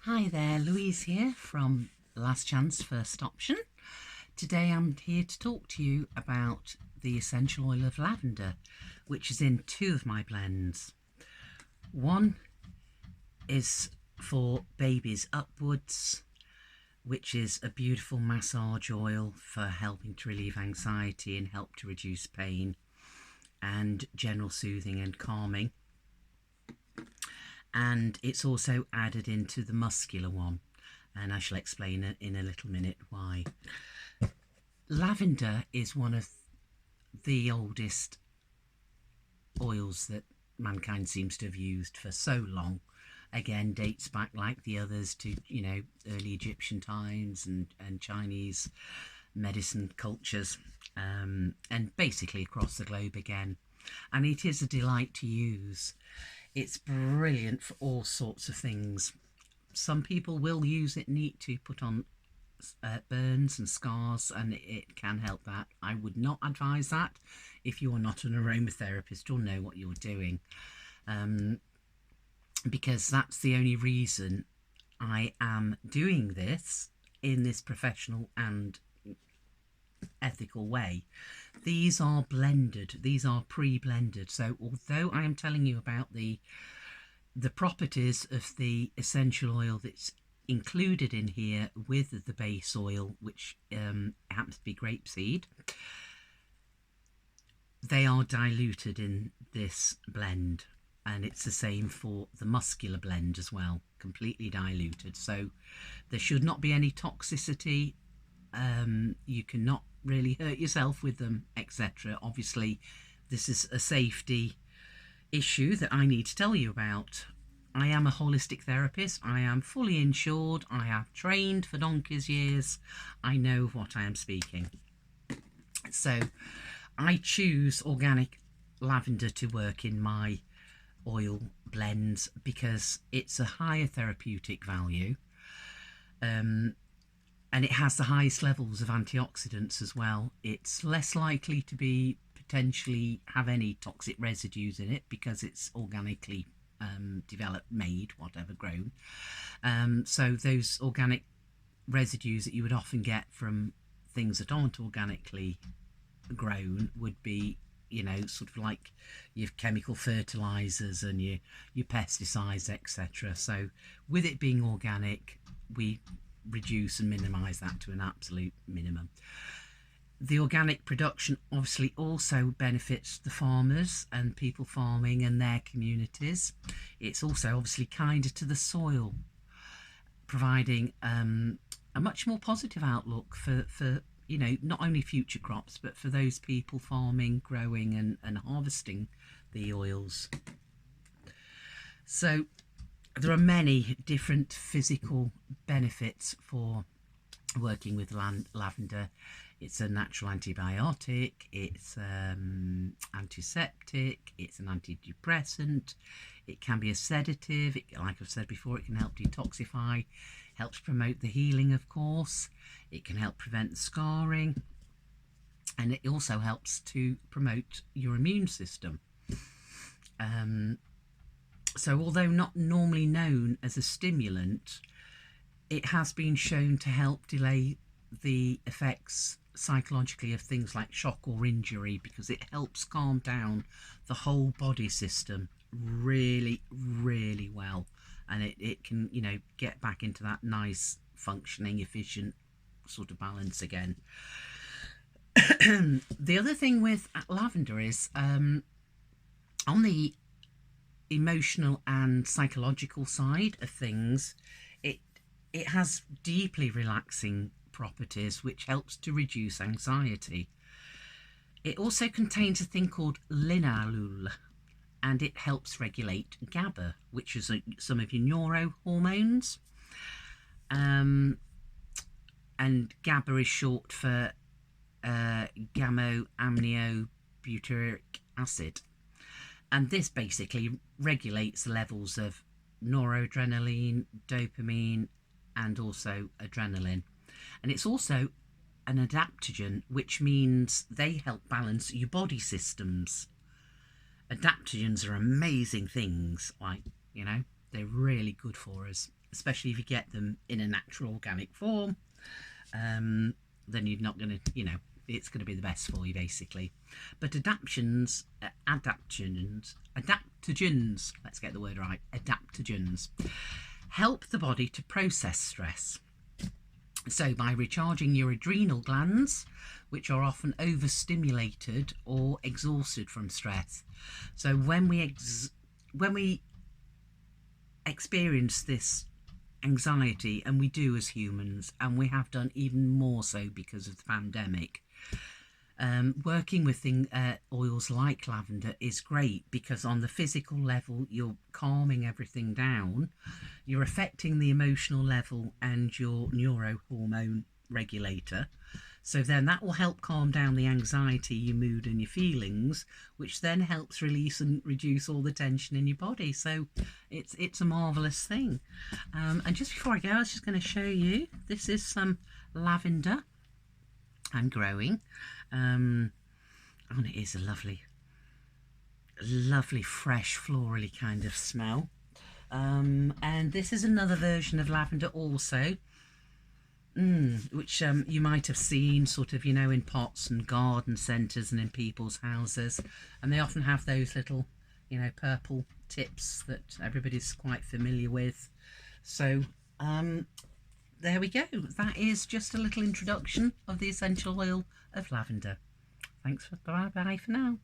Hi there, Louise here from Last Chance First Option. Today I'm here to talk to you about the essential oil of lavender, which is in two of my blends. One is for babies upwards, which is a beautiful massage oil for helping to relieve anxiety and help to reduce pain and general soothing and calming. And it's also added into the muscular one, and I shall explain in a little minute why. Lavender is one of the oldest oils that mankind seems to have used for so long. Again, dates back like the others to, early Egyptian times and Chinese medicine cultures, and basically across the globe again. And it is a delight to use. It's brilliant for all sorts of things. Some people will use it neat to put on burns and scars, and it can help that. I would not advise that if you are not an aromatherapist or know what you're doing, because that's the only reason I am doing this in this professional and ethical way. These are blended, these are pre-blended, so although I am telling you about the properties of the essential oil that's included in here with the base oil, which happens to be grapeseed, they are diluted in this blend, and it's the same for the muscular blend as well, completely diluted, so there should not be any toxicity. You cannot really hurt yourself with them, etc. Obviously this is a safety issue that I need to tell you about. I am a holistic therapist. I am fully insured. I have trained for donkey's years. I know of what I am speaking. So I choose organic lavender to work in my oil blends because it's a higher therapeutic value, and it has the highest levels of antioxidants as well. It's less likely to be potentially have any toxic residues in it because it's organically developed, made, whatever, grown. So those organic residues that you would often get from things that aren't organically grown would be, sort of like your chemical fertilizers and your pesticides, etc. So with it being organic, we reduce and minimize that to an absolute minimum. The organic production obviously also benefits the farmers and people farming and their communities. It's also obviously kinder to the soil, providing a much more positive outlook for not only future crops but for those people farming, growing and harvesting the oils. So there are many different physical benefits for working with lavender. It's a natural antibiotic, it's antiseptic, it's an antidepressant, it can be a sedative, like I've said before, it can help detoxify, helps promote the healing, of course, it can help prevent scarring, and it also helps to promote your immune system. So although not normally known as a stimulant, it has been shown to help delay the effects psychologically of things like shock or injury, because it helps calm down the whole body system really, really well, and it can, get back into that nice, functioning, efficient sort of balance again. The other thing with lavender is on the emotional and psychological side of things, it has deeply relaxing properties which helps to reduce anxiety. It also contains a thing called linalool, and it helps regulate GABA, which is some of your neurohormones, and GABA is short for gamma-aminobutyric acid, and this basically regulates the levels of noradrenaline, dopamine and also adrenaline, and it's also an adaptogen, which means they help balance your body systems. Adaptogens are amazing things, like, they're really good for us. especially if you get them in a natural organic form. Then you're not going to, it's going to be the best for you basically. But adaptogens, let's get the word right, adaptogens, help the body to process stress. So by recharging your adrenal glands, which are often overstimulated or exhausted from stress. So when we experience this anxiety, and we do as humans, and we have done even more so because of the pandemic, working with oils like lavender is great, because on the physical level you're calming everything down, you're affecting the emotional level and your neurohormone regulator. So then that will help calm down the anxiety, your mood and your feelings, which then helps release and reduce all the tension in your body. So it's a marvellous thing. And just before I go, I was just going to show you, this is some lavender I'm growing. And it is a lovely fresh florally kind of smell. And this is another version of lavender also, which you might have seen sort of, in pots and garden centres and in people's houses, and they often have those little, purple tips that everybody's quite familiar with. So there we go. That is just a little introduction of the essential oil of lavender. Thanks for bye for now.